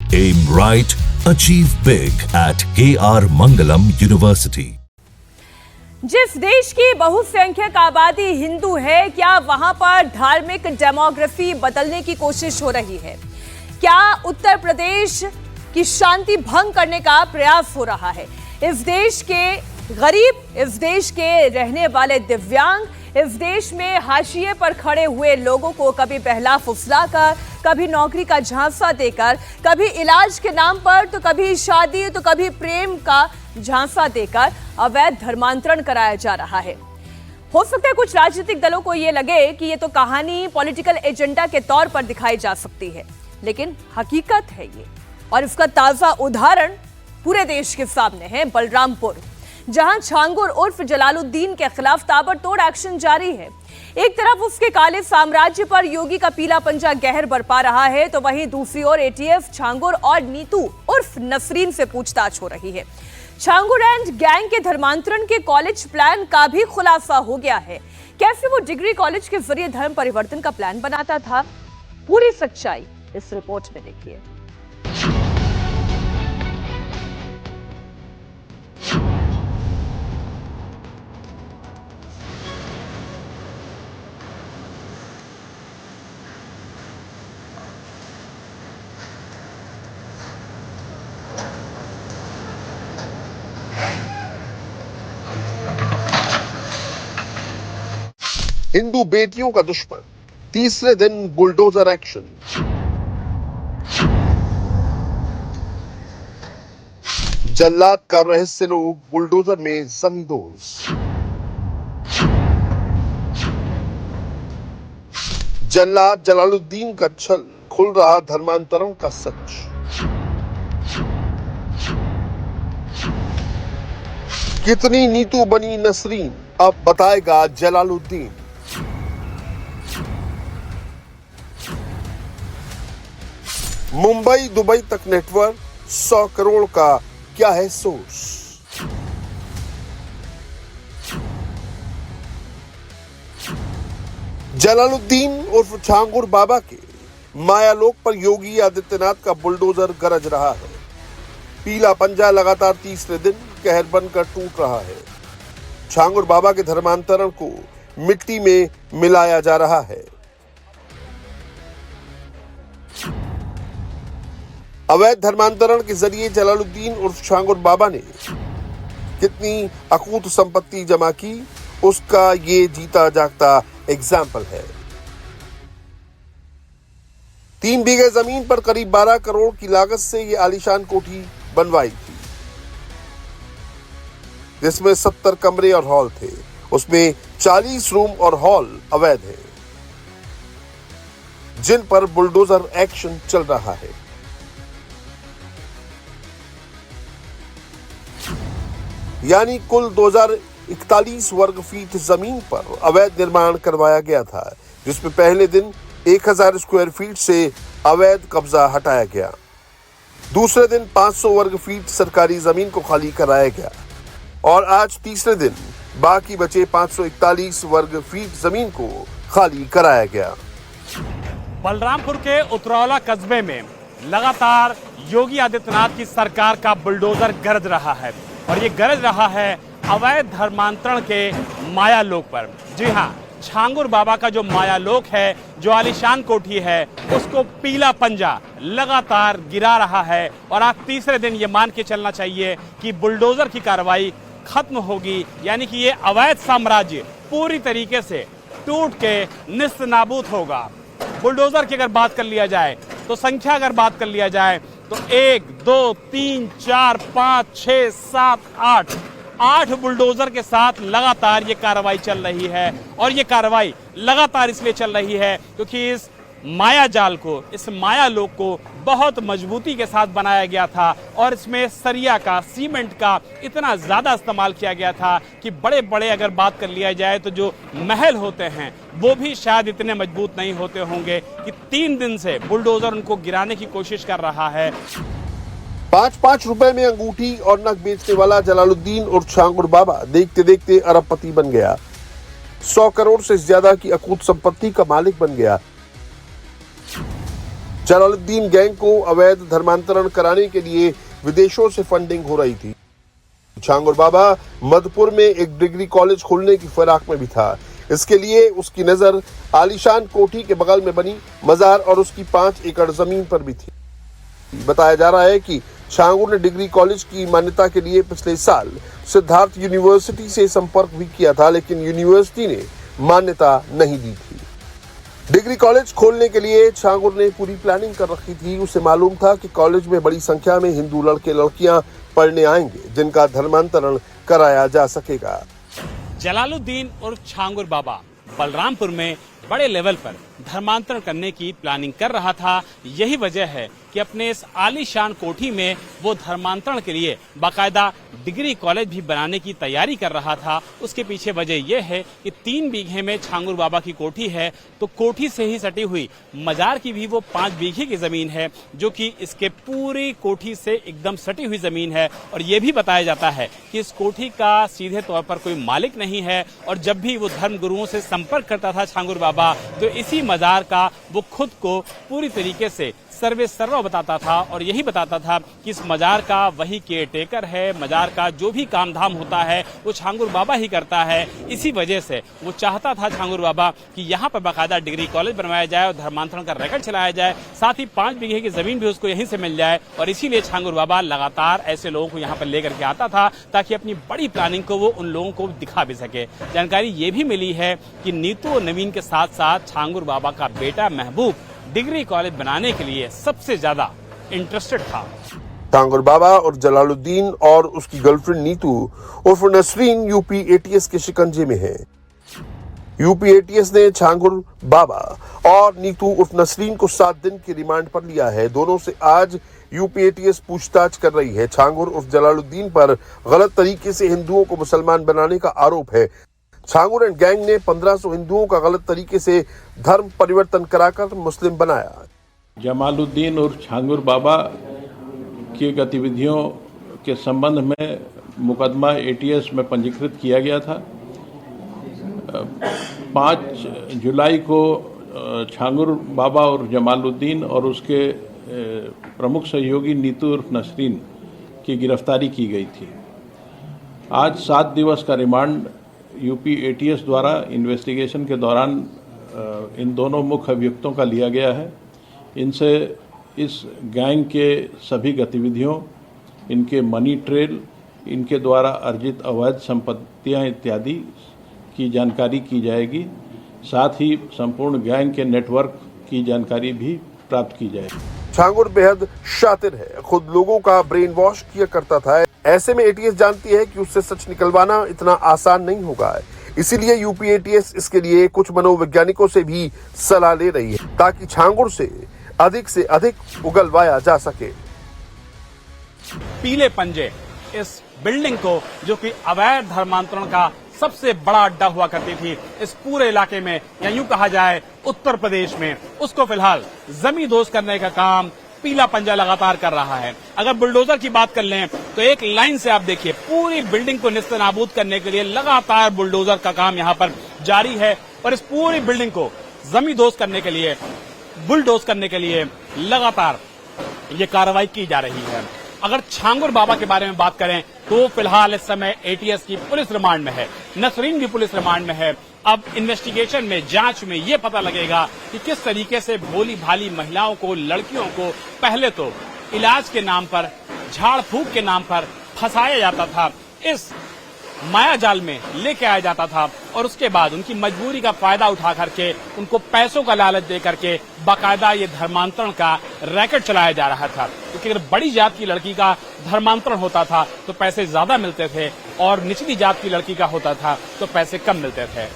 Aim right, achieve big at KR Mangalam University. जिस देश की बहुसंख्यक आबादी हिंदू है, क्या वहां पर धार्मिक डेमोग्राफी बदलने की कोशिश हो रही है? क्या उत्तर प्रदेश की शांति भंग करने का प्रयास हो रहा है? इस देश के गरीब, इस देश के रहने वाले दिव्यांग, इस देश में हाशिए पर खड़े हुए लोगों को कभी बहला फुसलाकर, कभी नौकरी का झांसा देकर, कभी इलाज के नाम पर, तो कभी शादी, तो कभी प्रेम का झांसा देकर अवैध धर्मांतरण कराया जा रहा है। हो सकता है कुछ राजनीतिक दलों को यह लगे कि यह तो कहानी पॉलिटिकल एजेंडा के तौर पर दिखाई जा सकती है, लेकिन हकीकत है ये, और इसका ताजा उदाहरण पूरे देश के सामने है। बलरामपुर, जहां छांगुर उर्फ जलालुद्दीन के खिलाफ ताबड़तोड़ एक्शन जारी है। एक तरफ उसके काले साम्राज्य पर योगी का पीला पंजा कहर बरपा रहा है, तो वहीं दूसरी ओर एटीएफ छांगुर और नीतू उर्फ नसरीन से पूछताछ हो रही है। छांगुर एंड गैंग के धर्मांतरण के कॉलेज प्लान का भी खुलासा हो गया है। कैसे वो डिग्री कॉलेज के जरिए धर्म परिवर्तन का प्लान बनाता था, पूरी सच्चाई इस रिपोर्ट में देखिए। हिंदू बेटियों का दुश्मन, तीसरे दिन बुलडोजर एक्शन। जल्लाद का रहस्य लोग बुलडोजर में जमींदोज। जल्लाद जलालुद्दीन का छल, खुल रहा धर्मांतरण का सच। कितनी नीतू बनी नसरीन, अब बताएगा जलालुद्दीन। मुंबई दुबई तक नेटवर्क, 100 करोड़ का क्या है सोर्स? जलालुद्दीन उर्फ छांगुर बाबा के मायालोक पर योगी आदित्यनाथ का बुलडोजर गरज रहा है। पीला पंजा लगातार तीसरे दिन कहर बनकर टूट रहा है। छांगुर बाबा के धर्मांतरण को मिट्टी में मिलाया जा रहा है। अवैध धर्मांतरण के जरिए जलालुद्दीन उर्फ छांगुर बाबा ने कितनी अकूत संपत्ति जमा की, उसका ये जीता जागता एग्जाम्पल है। 3 बीघे जमीन पर करीब 12 करोड़ की लागत से ये आलीशान कोठी बनवाई थी, जिसमें 70 कमरे और हॉल थे। उसमें 40 रूम और हॉल अवैध है, जिन पर बुलडोजर एक्शन चल रहा है। यानी कुल 2041 वर्ग फीट जमीन पर अवैध निर्माण करवाया गया था, जिसमें पहले दिन 1000 स्क्वायर फीट से अवैध कब्जा हटाया गया। दूसरे दिन 500 वर्ग फीट सरकारी जमीन को खाली कराया गया, और आज तीसरे दिन बाकी बचे 541 वर्ग फीट जमीन को खाली कराया गया। बलरामपुर के उतरौला कस्बे में लगातार योगी आदित्यनाथ की सरकार का बुलडोजर गरज रहा है, और ये गरज रहा है अवैध धर्मांतरण के मायालोक पर। जी हाँ, छांगुर बाबा का जो मायालोक है, जो आलीशान कोठी है, उसको पीला पंजा लगातार गिरा रहा है। और आज तीसरे दिन ये मान के चलना चाहिए कि बुलडोजर की कार्रवाई खत्म होगी, यानी कि ये अवैध साम्राज्य पूरी तरीके से टूट के निस्त नाबूद होगा। बुलडोजर की अगर बात कर लिया जाए, तो संख्या अगर बात कर लिया जाए, तो 1 2 3 4 5 6 7 8 बुलडोजर के साथ लगातार ये कार्रवाई चल रही है। और ये कार्रवाई लगातार इसलिए चल रही है क्योंकि इस माया जाल को, इस माया लोक को बहुत मजबूती के साथ बनाया गया था, और इसमें सरिया का, सीमेंट का इतना ज्यादा इस्तेमाल किया गया था कि बड़े बड़े अगर बात कर लिया जाए तो जो महल होते हैं वो भी शायद इतने मजबूत नहीं होते होंगे कि 3 दिन से बुलडोजर उनको गिराने की कोशिश कर रहा है। 5-5 रुपए में अंगूठी और नग बेचने वाला जलालुद्दीन और छांगुर बाबा देखते देखते अरबपति बन गया। 100 करोड़ से ज्यादा की अकूत संपत्ति का मालिक बन गया। जलालुद्दीन गैंग को अवैध धर्मांतरण कराने के लिए विदेशों से फंडिंग हो रही थी। छांगुर बाबा मधुपुर में एक डिग्री कॉलेज खोलने की फिराक में भी था। इसके लिए उसकी नजर आलीशान कोठी के बगल में बनी मजार और उसकी 5 एकड़ जमीन पर भी थी। बताया जा रहा है कि छांगुर ने डिग्री कॉलेज की मान्यता के लिए पिछले साल सिद्धार्थ यूनिवर्सिटी से संपर्क भी किया था, लेकिन यूनिवर्सिटी ने मान्यता नहीं दी थी। डिग्री कॉलेज खोलने के लिए छांगुर ने पूरी प्लानिंग कर रखी थी। उसे मालूम था कि कॉलेज में बड़ी संख्या में हिंदू लड़के लड़कियां पढ़ने आएंगे, जिनका धर्मांतरण कराया जा सकेगा। जलालुद्दीन और छांगुर बाबा बलरामपुर में बड़े लेवल पर धर्मांतरण करने की प्लानिंग कर रहा था। यही वजह है कि अपने इस आलीशान कोठी में वो धर्मांतरण के लिए बाकायदा डिग्री कॉलेज भी बनाने की तैयारी कर रहा था। उसके पीछे वजह यह है कि 3 बीघे में छांगुर बाबा की कोठी है, तो कोठी से ही सटी हुई मजार की भी वो 5 बीघे की जमीन है, जो कि इसके पूरी कोठी से एकदम सटी हुई जमीन है। और ये भी बताया जाता है कि इस कोठी का सीधे तौर पर कोई मालिक नहीं है, और जब भी वो धर्म गुरुओं से संपर्क करता था छांगुर बाबा, तो इसी मजार का वो खुद को पूरी तरीके से सर्वे सर्वा बताता था, और यही बताता था कि इस मजार का वही केयरटेकर है, मजार का जो भी काम धाम होता है वो छांगुर बाबा ही करता है। इसी वजह से वो चाहता था छांगुर बाबा कि यहाँ पर बाकायदा डिग्री कॉलेज बनवाया जाए और धर्मांतरण का रेकॉर्ड चलाया जाए, साथ ही 5 बीघे की जमीन भी उसको यहीं से मिल जाए। और इसीलिए छांगुर बाबा लगातार ऐसे लोगों को यहाँ पर लेकर के आता था ताकि अपनी बड़ी प्लानिंग को वो उन लोगों को दिखा भी सके। जानकारी ये भी मिली है कि नीतू और नवीन के साथ साथ छांगुर बाबा का बेटा महबूब डिग्री कॉलेज बनाने के लिए सबसे ज्यादा इंटरेस्टेड था। छांगुर बाबा और जलालुद्दीन और उसकी गर्लफ्रेंड नीतू उर्फ नसरीन यूपी एटीएस के शिकंजे में है। यूपी एटीएस ने छांगुर बाबा और नीतू उर्फ नसरीन को 7 दिन की रिमांड पर लिया है। दोनों से आज यूपी एटीएस पूछताछ कर रही है। छांगुर उर्फ जलालुद्दीन पर गलत तरीके से हिंदुओं को मुसलमान बनाने का आरोप है। छांगुर एंड गैंग ने 1500 हिंदुओं का गलत तरीके से धर्म परिवर्तन कराकर मुस्लिम बनाया। जमालुद्दीन और छांगुर बाबा की गतिविधियों के संबंध में मुकदमा एटीएस में पंजीकृत किया गया था। 5 जुलाई को छांगुर बाबा और जमालुद्दीन और उसके प्रमुख सहयोगी नीतू उर्फ नसरीन की गिरफ्तारी की गई थी। आज 7 दिवस का रिमांड यूपी एटीएस द्वारा इन्वेस्टिगेशन के दौरान इन दोनों मुख्य अभियुक्तों का लिया गया है। इनसे इस गैंग के सभी गतिविधियों, इनके मनी ट्रेल, इनके द्वारा अर्जित अवैध संपत्तियां इत्यादि की जानकारी की जाएगी। साथ ही संपूर्ण गैंग के नेटवर्क की जानकारी भी प्राप्त की जाएगी। छांगुर बेहद शातिर है, खुद लोगों का ब्रेन वॉश किया करता था। ऐसे में एटीएस जानती है कि उससे सच निकलवाना इतना आसान नहीं होगा। इसीलिए यूपी एटीएस इसके लिए कुछ मनोवैज्ञानिकों से भी सलाह ले रही है ताकि छांगुर से अधिक उगलवाया जा सके। पीले पंजे इस बिल्डिंग को, जो कि अवैध धर्मांतरण का सबसे बड़ा अड्डा हुआ करती थी इस पूरे इलाके में, या यूं कहा जाए उत्तर प्रदेश में, उसको फिलहाल जमींदोज करने का काम पीला पंजा लगातार कर रहा है। अगर बुलडोजर की बात कर लें तो एक लाइन से आप देखिए, पूरी बिल्डिंग को निस्तनाबूद करने के लिए लगातार बुलडोजर का काम यहां पर जारी है, और इस पूरी बिल्डिंग को जमींदोज करने के लिए, बुलडोज करने के लिए लगातार ये कार्रवाई की जा रही है। अगर छांगुर बाबा के बारे में बात करें तो फिलहाल इस समय एटीएस की पुलिस रिमांड में है, नसरीन भी पुलिस रिमांड में है। अब इन्वेस्टिगेशन में, जांच में ये पता लगेगा कि किस तरीके से भोली भाली महिलाओं को, लड़कियों को पहले तो इलाज के नाम पर, झाड़ फूक के नाम पर फंसाया जाता था, इस माया जाल में लेके आया जाता था, और उसके बाद उनकी मजबूरी का फायदा उठा करके उनको पैसों का लालच दे करके बाकायदा ये धर्मांतरण का रैकेट चलाया जा रहा था। क्योंकि अगर बड़ी जात की लड़की का धर्मांतरण होता था तो पैसे ज्यादा मिलते थे, और निचली जात की लड़की का होता था तो पैसे कम मिलते थे।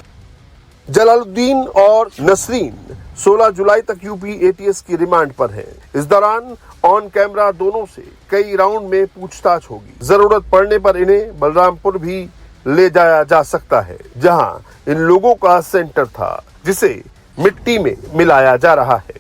जलालुद्दीन और नसरीन 16 जुलाई तक यूपी एटीएस की रिमांड पर हैं। इस दौरान ऑन कैमरा दोनों से कई राउंड में पूछताछ होगी। जरूरत पड़ने पर इन्हें बलरामपुर भी ले जाया जा सकता है, जहां इन लोगों का सेंटर था, जिसे मिट्टी में मिलाया जा रहा है।